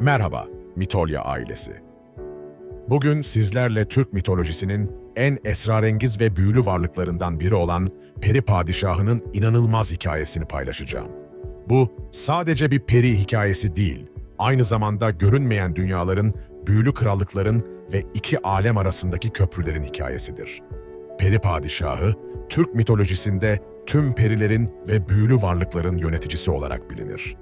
Merhaba, Mitolya ailesi. Bugün sizlerle Türk mitolojisinin en esrarengiz ve büyülü varlıklarından biri olan Peri Padişahı'nın inanılmaz hikayesini paylaşacağım. Bu sadece bir peri hikayesi değil, aynı zamanda görünmeyen dünyaların, büyülü krallıkların ve iki alem arasındaki köprülerin hikayesidir. Peri Padişahı, Türk mitolojisinde tüm perilerin ve büyülü varlıkların yöneticisi olarak bilinir.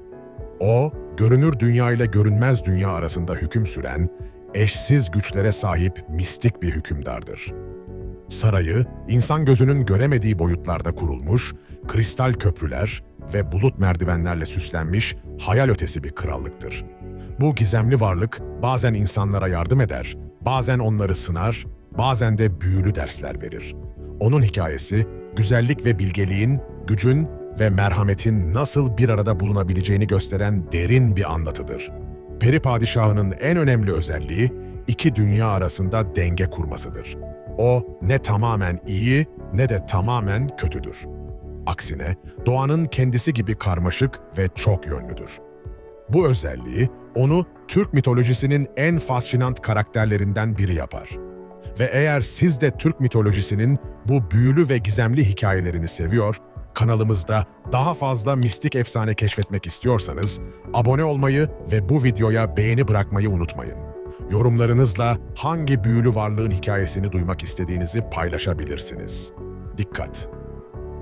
O, görünür dünya ile görünmez dünya arasında hüküm süren, eşsiz güçlere sahip mistik bir hükümdardır. Sarayı, insan gözünün göremediği boyutlarda kurulmuş, kristal köprüler ve bulut merdivenlerle süslenmiş hayal ötesi bir krallıktır. Bu gizemli varlık bazen insanlara yardım eder, bazen onları sınar, bazen de büyülü dersler verir. Onun hikayesi, güzellik ve bilgeliğin, gücün ve merhametin nasıl bir arada bulunabileceğini gösteren derin bir anlatıdır. Peri Padişahı'nın en önemli özelliği, iki dünya arasında denge kurmasıdır. O ne tamamen iyi ne de tamamen kötüdür. Aksine doğanın kendisi gibi karmaşık ve çok yönlüdür. Bu özelliği onu Türk mitolojisinin en fascinant karakterlerinden biri yapar. Ve eğer siz de Türk mitolojisinin bu büyülü ve gizemli hikayelerini seviyor, kanalımızda daha fazla mistik efsane keşfetmek istiyorsanız, abone olmayı ve bu videoya beğeni bırakmayı unutmayın. Yorumlarınızla hangi büyülü varlığın hikayesini duymak istediğinizi paylaşabilirsiniz. Dikkat!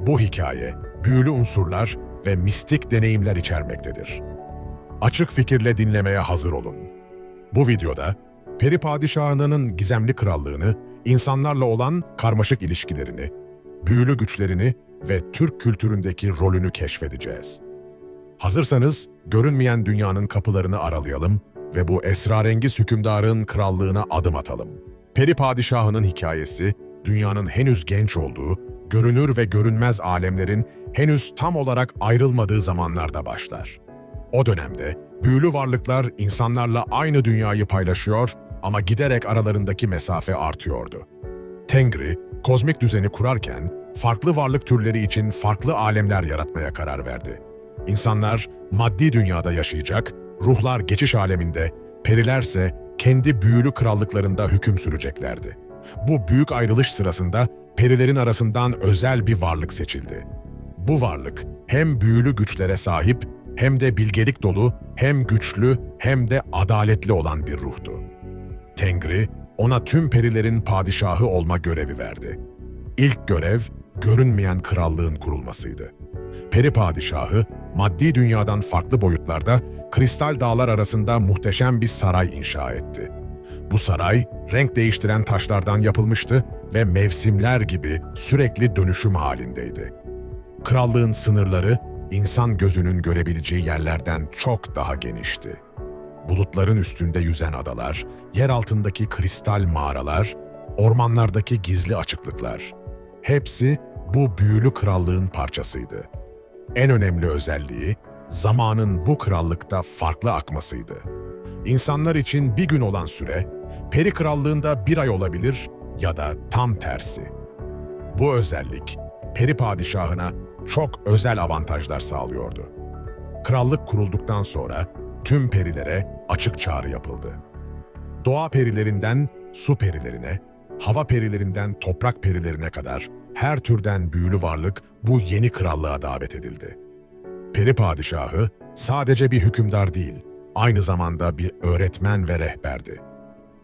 Bu hikaye, büyülü unsurlar ve mistik deneyimler içermektedir. Açık fikirle dinlemeye hazır olun. Bu videoda, Peri Padişahı'nın gizemli krallığını, insanlarla olan karmaşık ilişkilerini, büyülü güçlerini ve Türk kültüründeki rolünü keşfedeceğiz. Hazırsanız, görünmeyen dünyanın kapılarını aralayalım ve bu esrarengiz hükümdarın krallığına adım atalım. Peri Padişahı'nın hikayesi, dünyanın henüz genç olduğu, görünür ve görünmez alemlerin henüz tam olarak ayrılmadığı zamanlarda başlar. O dönemde, büyülü varlıklar insanlarla aynı dünyayı paylaşıyor ama giderek aralarındaki mesafe artıyordu. Tengri, kozmik düzeni kurarken, farklı varlık türleri için farklı alemler yaratmaya karar verdi. İnsanlar maddi dünyada yaşayacak, ruhlar geçiş aleminde, perilerse kendi büyülü krallıklarında hüküm süreceklerdi. Bu büyük ayrılış sırasında perilerin arasından özel bir varlık seçildi. Bu varlık hem büyülü güçlere sahip, hem de bilgelik dolu, hem güçlü, hem de adaletli olan bir ruhtu. Tengri, ona tüm perilerin padişahı olma görevi verdi. İlk görev, görünmeyen krallığın kurulmasıydı. Peri padişahı, maddi dünyadan farklı boyutlarda, kristal dağlar arasında muhteşem bir saray inşa etti. Bu saray, renk değiştiren taşlardan yapılmıştı ve mevsimler gibi sürekli dönüşüm halindeydi. Krallığın sınırları, insan gözünün görebileceği yerlerden çok daha genişti. Bulutların üstünde yüzen adalar, yer altındaki kristal mağaralar, ormanlardaki gizli açıklıklar. Hepsi bu büyülü krallığın parçasıydı. En önemli özelliği, zamanın bu krallıkta farklı akmasıydı. İnsanlar için bir gün olan süre, peri krallığında bir ay olabilir ya da tam tersi. Bu özellik, peri padişahına çok özel avantajlar sağlıyordu. Krallık kurulduktan sonra tüm perilere açık çağrı yapıldı. Doğa perilerinden su perilerine, hava perilerinden toprak perilerine kadar her türden büyülü varlık bu yeni krallığa davet edildi. Peri padişahı sadece bir hükümdar değil, aynı zamanda bir öğretmen ve rehberdi.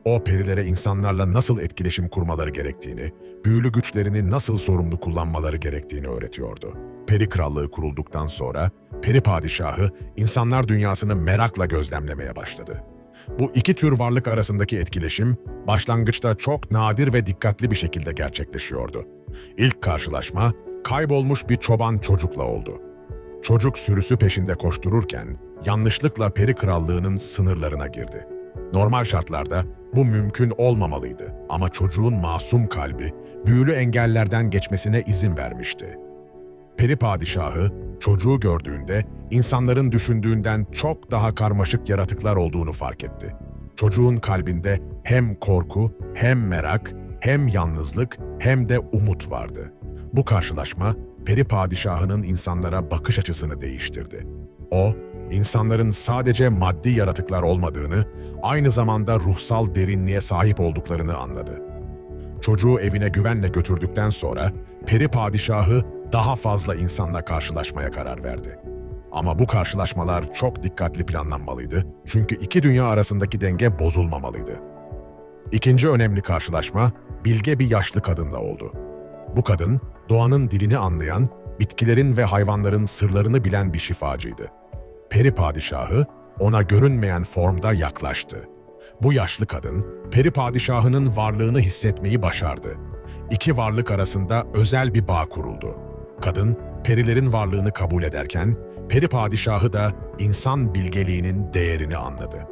O perilere insanlarla nasıl etkileşim kurmaları gerektiğini, büyülü güçlerini nasıl sorumlu kullanmaları gerektiğini öğretiyordu. Peri krallığı kurulduktan sonra peri padişahı insanlar dünyasını merakla gözlemlemeye başladı. Bu iki tür varlık arasındaki etkileşim başlangıçta çok nadir ve dikkatli bir şekilde gerçekleşiyordu. İlk karşılaşma kaybolmuş bir çoban çocukla oldu. Çocuk sürüsü peşinde koştururken yanlışlıkla peri krallığının sınırlarına girdi. Normal şartlarda bu mümkün olmamalıydı ama çocuğun masum kalbi büyülü engellerden geçmesine izin vermişti. Peri padişahı çocuğu gördüğünde insanların düşündüğünden çok daha karmaşık yaratıklar olduğunu fark etti. Çocuğun kalbinde hem korku, hem merak, hem yalnızlık, hem de umut vardı. Bu karşılaşma peri padişahının insanlara bakış açısını değiştirdi. O, insanların sadece maddi yaratıklar olmadığını, aynı zamanda ruhsal derinliğe sahip olduklarını anladı. Çocuğu evine güvenle götürdükten sonra peri padişahı daha fazla insanla karşılaşmaya karar verdi. Ama bu karşılaşmalar çok dikkatli planlanmalıydı çünkü iki dünya arasındaki denge bozulmamalıydı. İkinci önemli karşılaşma bilge bir yaşlı kadınla oldu. Bu kadın doğanın dilini anlayan, bitkilerin ve hayvanların sırlarını bilen bir şifacıydı. Peri padişahı ona görünmeyen formda yaklaştı. Bu yaşlı kadın, peri padişahının varlığını hissetmeyi başardı. İki varlık arasında özel bir bağ kuruldu. Kadın, perilerin varlığını kabul ederken, peri padişahı da insan bilgeliğinin değerini anladı.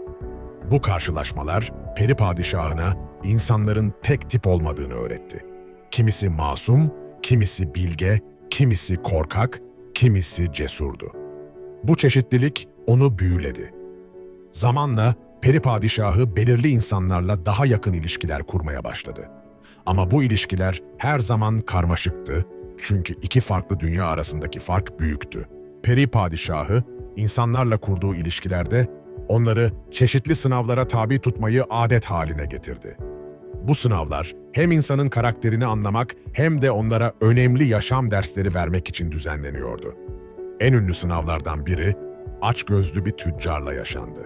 Bu karşılaşmalar, peri padişahına insanların tek tip olmadığını öğretti. Kimisi masum, kimisi bilge, kimisi korkak, kimisi cesurdu. Bu çeşitlilik onu büyüledi. Zamanla peri padişahı belirli insanlarla daha yakın ilişkiler kurmaya başladı. Ama bu ilişkiler her zaman karmaşıktı çünkü iki farklı dünya arasındaki fark büyüktü. Peri padişahı insanlarla kurduğu ilişkilerde onları çeşitli sınavlara tabi tutmayı adet haline getirdi. Bu sınavlar hem insanın karakterini anlamak hem de onlara önemli yaşam dersleri vermek için düzenleniyordu. En ünlü sınavlardan biri açgözlü bir tüccarla yaşandı.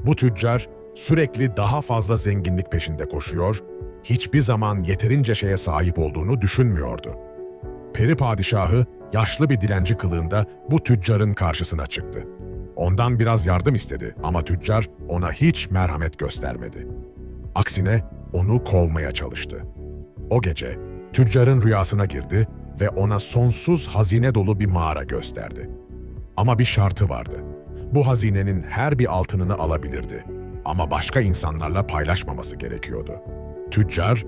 Bu tüccar sürekli daha fazla zenginlik peşinde koşuyor, hiçbir zaman yeterince şeye sahip olduğunu düşünmüyordu. Peri padişahı yaşlı bir dilenci kılığında bu tüccarın karşısına çıktı. Ondan biraz yardım istedi ama tüccar ona hiç merhamet göstermedi. Aksine onu kovmaya çalıştı. O gece tüccarın rüyasına girdi ve ona sonsuz hazine dolu bir mağara gösterdi. Ama bir şartı vardı. Bu hazinenin her bir altınını alabilirdi. Ama başka insanlarla paylaşmaması gerekiyordu. Tüccar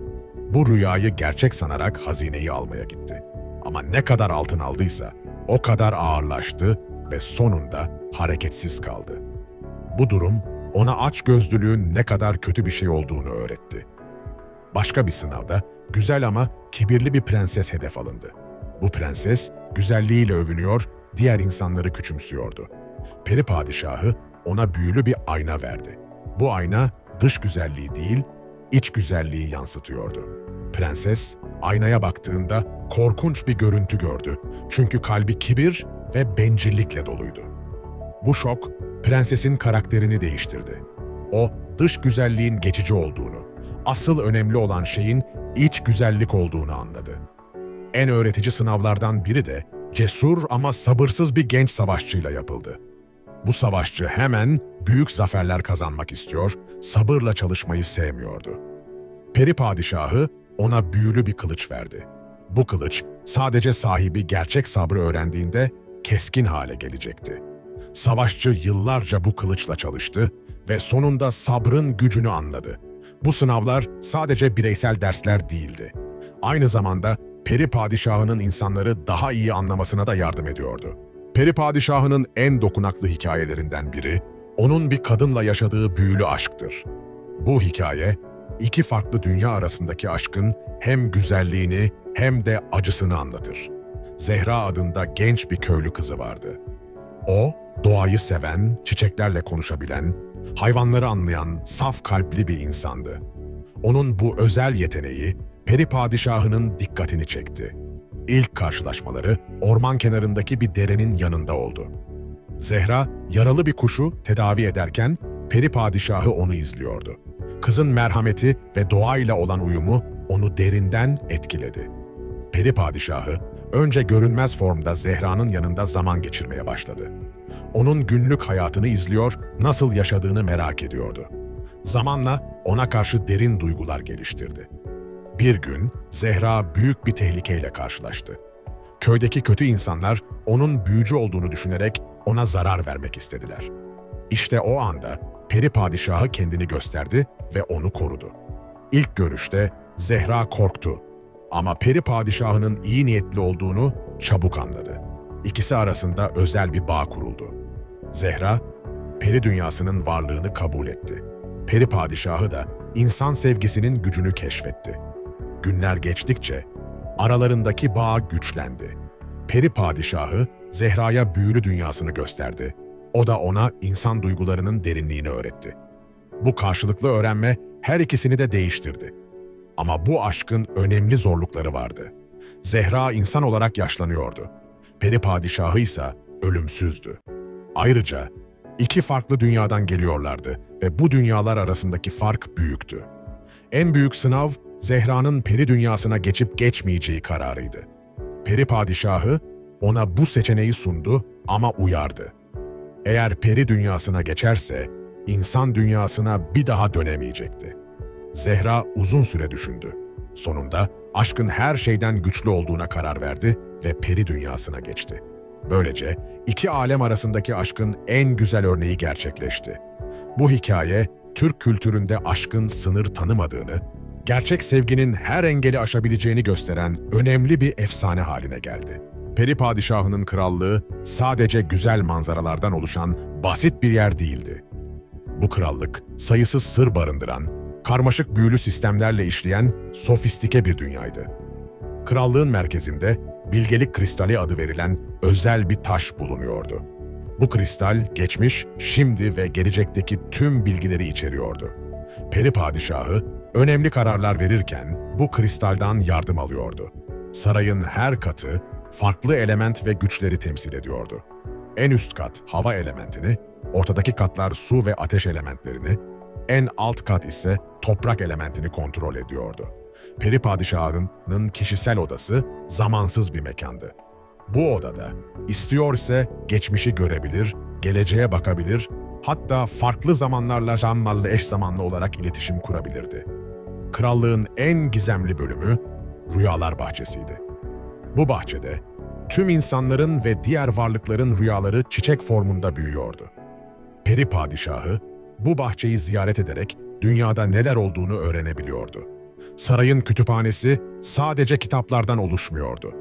bu rüyayı gerçek sanarak hazineyi almaya gitti. Ama ne kadar altın aldıysa o kadar ağırlaştı ve sonunda hareketsiz kaldı. Bu durum ona açgözlülüğün ne kadar kötü bir şey olduğunu öğretti. Başka bir sınavda güzel ama kibirli bir prenses hedef alındı. Bu prenses güzelliğiyle övünüyor, diğer insanları küçümsüyordu. Peri padişahı ona büyülü bir ayna verdi. Bu ayna dış güzelliği değil, iç güzelliği yansıtıyordu. Prenses aynaya baktığında korkunç bir görüntü gördü. Çünkü kalbi kibir ve bencillikle doluydu. Bu şok prensesin karakterini değiştirdi. O dış güzelliğin geçici olduğunu, asıl önemli olan şeyin iç güzellik olduğunu anladı. En öğretici sınavlardan biri de cesur ama sabırsız bir genç savaşçıyla yapıldı. Bu savaşçı hemen büyük zaferler kazanmak istiyor, sabırla çalışmayı sevmiyordu. Peri padişahı ona büyülü bir kılıç verdi. Bu kılıç sadece sahibi gerçek sabrı öğrendiğinde keskin hale gelecekti. Savaşçı yıllarca bu kılıçla çalıştı ve sonunda sabrın gücünü anladı. Bu sınavlar sadece bireysel dersler değildi. Aynı zamanda peri padişahının insanları daha iyi anlamasına da yardım ediyordu. Peri padişahının en dokunaklı hikayelerinden biri, onun bir kadınla yaşadığı büyülü aşktır. Bu hikaye, iki farklı dünya arasındaki aşkın hem güzelliğini hem de acısını anlatır. Zehra adında genç bir köylü kızı vardı. O, doğayı seven, çiçeklerle konuşabilen, hayvanları anlayan saf kalpli bir insandı. Onun bu özel yeteneği, peri padişahının dikkatini çekti. İlk karşılaşmaları orman kenarındaki bir derenin yanında oldu. Zehra, yaralı bir kuşu tedavi ederken peri padişahı onu izliyordu. Kızın merhameti ve doğayla olan uyumu onu derinden etkiledi. Peri padişahı önce görünmez formda Zehra'nın yanında zaman geçirmeye başladı. Onun günlük hayatını izliyor, nasıl yaşadığını merak ediyordu. Zamanla ona karşı derin duygular geliştirdi. Bir gün Zehra büyük bir tehlikeyle karşılaştı. Köydeki kötü insanlar onun büyücü olduğunu düşünerek ona zarar vermek istediler. İşte o anda peri padişahı kendini gösterdi ve onu korudu. İlk görüşte Zehra korktu ama peri padişahının iyi niyetli olduğunu çabuk anladı. İkisi arasında özel bir bağ kuruldu. Zehra, peri dünyasının varlığını kabul etti. Peri padişahı da insan sevgisinin gücünü keşfetti. Günler geçtikçe aralarındaki bağ güçlendi. Peri padişahı Zehra'ya büyülü dünyasını gösterdi. O da ona insan duygularının derinliğini öğretti. Bu karşılıklı öğrenme her ikisini de değiştirdi. Ama bu aşkın önemli zorlukları vardı. Zehra insan olarak yaşlanıyordu. Peri padişahı ise ölümsüzdü. Ayrıca iki farklı dünyadan geliyorlardı ve bu dünyalar arasındaki fark büyüktü. En büyük sınav Zehra'nın peri dünyasına geçip geçmeyeceği kararıydı. Peri padişahı ona bu seçeneği sundu ama uyardı. Eğer peri dünyasına geçerse insan dünyasına bir daha dönemeyecekti. Zehra uzun süre düşündü. Sonunda aşkın her şeyden güçlü olduğuna karar verdi ve peri dünyasına geçti. Böylece iki alem arasındaki aşkın en güzel örneği gerçekleşti. Bu hikaye, Türk kültüründe aşkın sınır tanımadığını, gerçek sevginin her engeli aşabileceğini gösteren önemli bir efsane haline geldi. Peri padişahının krallığı sadece güzel manzaralardan oluşan basit bir yer değildi. Bu krallık, sayısız sır barındıran, karmaşık büyülü sistemlerle işleyen sofistike bir dünyaydı. Krallığın merkezinde bilgelik kristali adı verilen özel bir taş bulunuyordu. Bu kristal geçmiş, şimdi ve gelecekteki tüm bilgileri içeriyordu. Peri padişahı önemli kararlar verirken bu kristalden yardım alıyordu. Sarayın her katı farklı element ve güçleri temsil ediyordu. En üst kat hava elementini, ortadaki katlar su ve ateş elementlerini, en alt kat ise toprak elementini kontrol ediyordu. Peri padişahının kişisel odası zamansız bir mekandı. Bu odada istiyor ise geçmişi görebilir, geleceğe bakabilir, hatta farklı zamanlarla zamanlı eş zamanlı olarak iletişim kurabilirdi. Krallığın en gizemli bölümü Rüyalar Bahçesi'ydi. Bu bahçede tüm insanların ve diğer varlıkların rüyaları çiçek formunda büyüyordu. Peri padişahı bu bahçeyi ziyaret ederek dünyada neler olduğunu öğrenebiliyordu. Sarayın kütüphanesi sadece kitaplardan oluşmuyordu.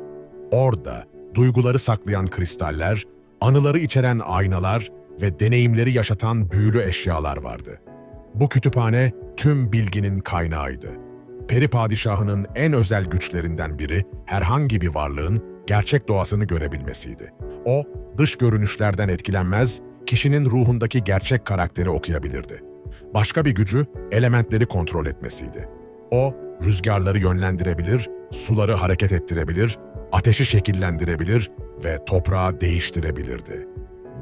Orada duyguları saklayan kristaller, anıları içeren aynalar ve deneyimleri yaşatan büyülü eşyalar vardı. Bu kütüphane tüm bilginin kaynağıydı. Peri padişahının en özel güçlerinden biri herhangi bir varlığın gerçek doğasını görebilmesiydi. O, dış görünüşlerden etkilenmez, kişinin ruhundaki gerçek karakteri okuyabilirdi. Başka bir gücü elementleri kontrol etmesiydi. O, rüzgarları yönlendirebilir, suları hareket ettirebilir, ateşi şekillendirebilir ve toprağı değiştirebilirdi.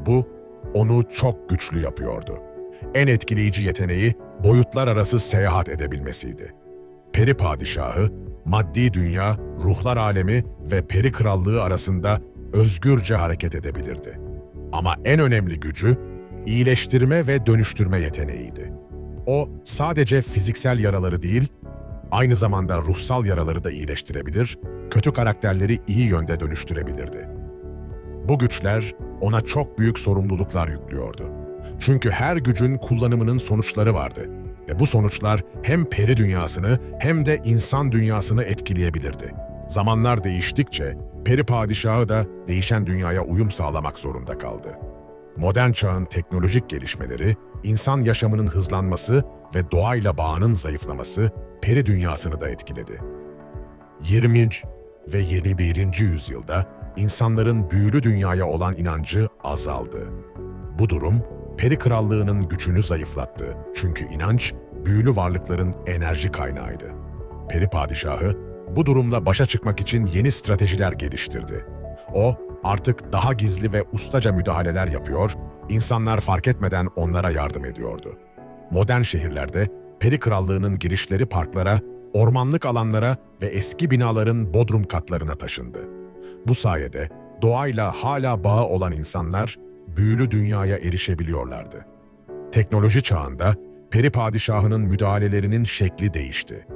Bu, onu çok güçlü yapıyordu. En etkileyici yeteneği boyutlar arası seyahat edebilmesiydi. Peri padişahı, maddi dünya, ruhlar alemi ve peri krallığı arasında özgürce hareket edebilirdi. Ama en önemli gücü, iyileştirme ve dönüştürme yeteneğiydi. O, sadece fiziksel yaraları değil, aynı zamanda ruhsal yaraları da iyileştirebilir, kötü karakterleri iyi yönde dönüştürebilirdi. Bu güçler ona çok büyük sorumluluklar yüklüyordu. Çünkü her gücün kullanımının sonuçları vardı ve bu sonuçlar hem peri dünyasını hem de insan dünyasını etkileyebilirdi. Zamanlar değiştikçe peri padişahı da değişen dünyaya uyum sağlamak zorunda kaldı. Modern çağın teknolojik gelişmeleri, insan yaşamının hızlanması ve doğayla bağının zayıflaması peri dünyasını da etkiledi. 20. ve 21. yüzyılda insanların büyülü dünyaya olan inancı azaldı. Bu durum, peri krallığının gücünü zayıflattı çünkü inanç, büyülü varlıkların enerji kaynağıydı. Peri padişahı, bu durumla başa çıkmak için yeni stratejiler geliştirdi. O, artık daha gizli ve ustaca müdahaleler yapıyor, insanlar fark etmeden onlara yardım ediyordu. Modern şehirlerde peri krallığının girişleri parklara, ormanlık alanlara ve eski binaların bodrum katlarına taşındı. Bu sayede doğayla hala bağı olan insanlar büyülü dünyaya erişebiliyorlardı. Teknoloji çağında peri padişahının müdahalelerinin şekli değişti.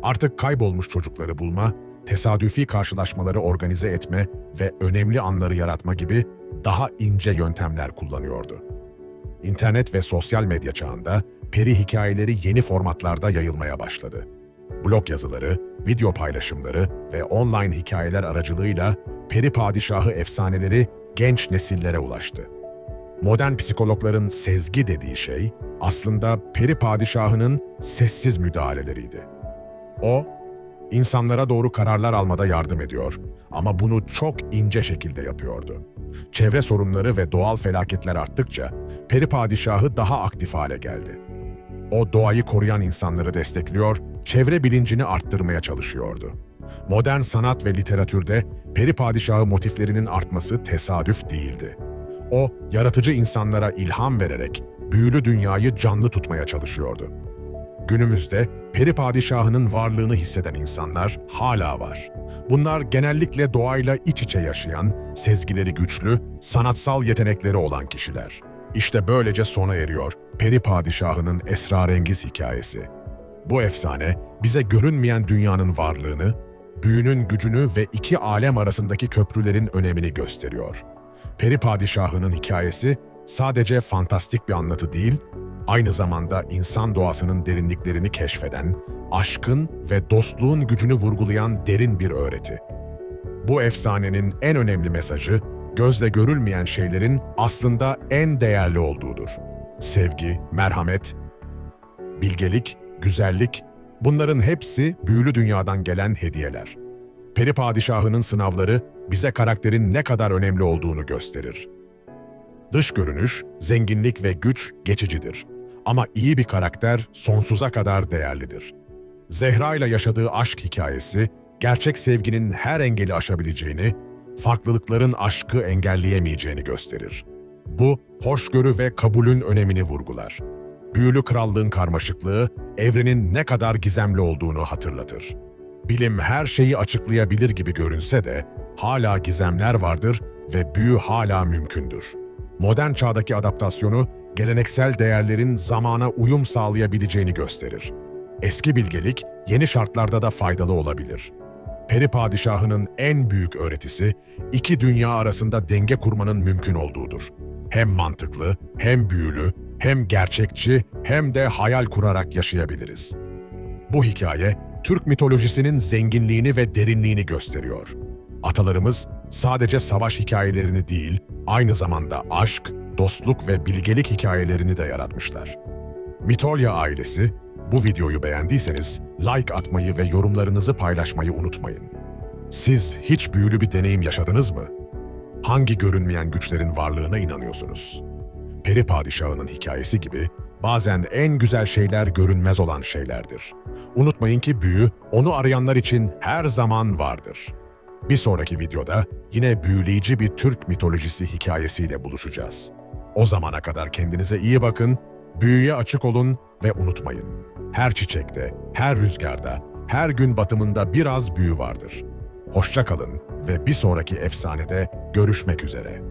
Artık kaybolmuş çocukları bulma, tesadüfi karşılaşmaları organize etme ve önemli anları yaratma gibi daha ince yöntemler kullanıyordu. İnternet ve sosyal medya çağında peri hikayeleri yeni formatlarda yayılmaya başladı. Blog yazıları, video paylaşımları ve online hikayeler aracılığıyla peri padişahı efsaneleri genç nesillere ulaştı. Modern psikologların sezgi dediği şey aslında peri padişahının sessiz müdahaleleriydi. O, insanlara doğru kararlar almada yardım ediyor ama bunu çok ince şekilde yapıyordu. Çevre sorunları ve doğal felaketler arttıkça peri padişahı daha aktif hale geldi. O doğayı koruyan insanları destekliyor, çevre bilincini arttırmaya çalışıyordu. Modern sanat ve literatürde peri padişahı motiflerinin artması tesadüf değildi. O, yaratıcı insanlara ilham vererek büyülü dünyayı canlı tutmaya çalışıyordu. Günümüzde peri padişahının varlığını hisseden insanlar hala var. Bunlar genellikle doğayla iç içe yaşayan, sezgileri güçlü, sanatsal yetenekleri olan kişiler. İşte böylece sona eriyor peri padişahının esrarengiz hikayesi. Bu efsane bize görünmeyen dünyanın varlığını, büyünün gücünü ve iki alem arasındaki köprülerin önemini gösteriyor. Peri padişahının hikayesi sadece fantastik bir anlatı değil, aynı zamanda insan doğasının derinliklerini keşfeden, aşkın ve dostluğun gücünü vurgulayan derin bir öğreti. Bu efsanenin en önemli mesajı, gözle görülmeyen şeylerin aslında en değerli olduğudur. Sevgi, merhamet, bilgelik, güzellik, bunların hepsi büyülü dünyadan gelen hediyeler. Peri padişahının sınavları bize karakterin ne kadar önemli olduğunu gösterir. Dış görünüş, zenginlik ve güç geçicidir. Ama iyi bir karakter sonsuza kadar değerlidir. Zehra ile yaşadığı aşk hikayesi, gerçek sevginin her engeli aşabileceğini, farklılıkların aşkı engelleyemeyeceğini gösterir. Bu, hoşgörü ve kabulün önemini vurgular. Büyülü krallığın karmaşıklığı, evrenin ne kadar gizemli olduğunu hatırlatır. Bilim her şeyi açıklayabilir gibi görünse de, hala gizemler vardır ve büyü hala mümkündür. Modern çağdaki adaptasyonu, geleneksel değerlerin zamana uyum sağlayabileceğini gösterir. Eski bilgelik, yeni şartlarda da faydalı olabilir. Peri padişahının en büyük öğretisi, iki dünya arasında denge kurmanın mümkün olduğudur. Hem mantıklı, hem büyülü, hem gerçekçi, hem de hayal kurarak yaşayabiliriz. Bu hikaye, Türk mitolojisinin zenginliğini ve derinliğini gösteriyor. Atalarımız sadece savaş hikayelerini değil, aynı zamanda aşk, dostluk ve bilgelik hikayelerini de yaratmışlar. Mitolya ailesi, bu videoyu beğendiyseniz like atmayı ve yorumlarınızı paylaşmayı unutmayın. Siz hiç büyülü bir deneyim yaşadınız mı? Hangi görünmeyen güçlerin varlığına inanıyorsunuz? Peri padişahının hikayesi gibi bazen en güzel şeyler görünmez olan şeylerdir. Unutmayın ki büyü onu arayanlar için her zaman vardır. Bir sonraki videoda yine büyüleyici bir Türk mitolojisi hikayesiyle buluşacağız. O zamana kadar kendinize iyi bakın, büyüye açık olun ve unutmayın. Her çiçekte, her rüzgarda, her gün batımında biraz büyü vardır. Hoşça kalın ve bir sonraki efsanede görüşmek üzere.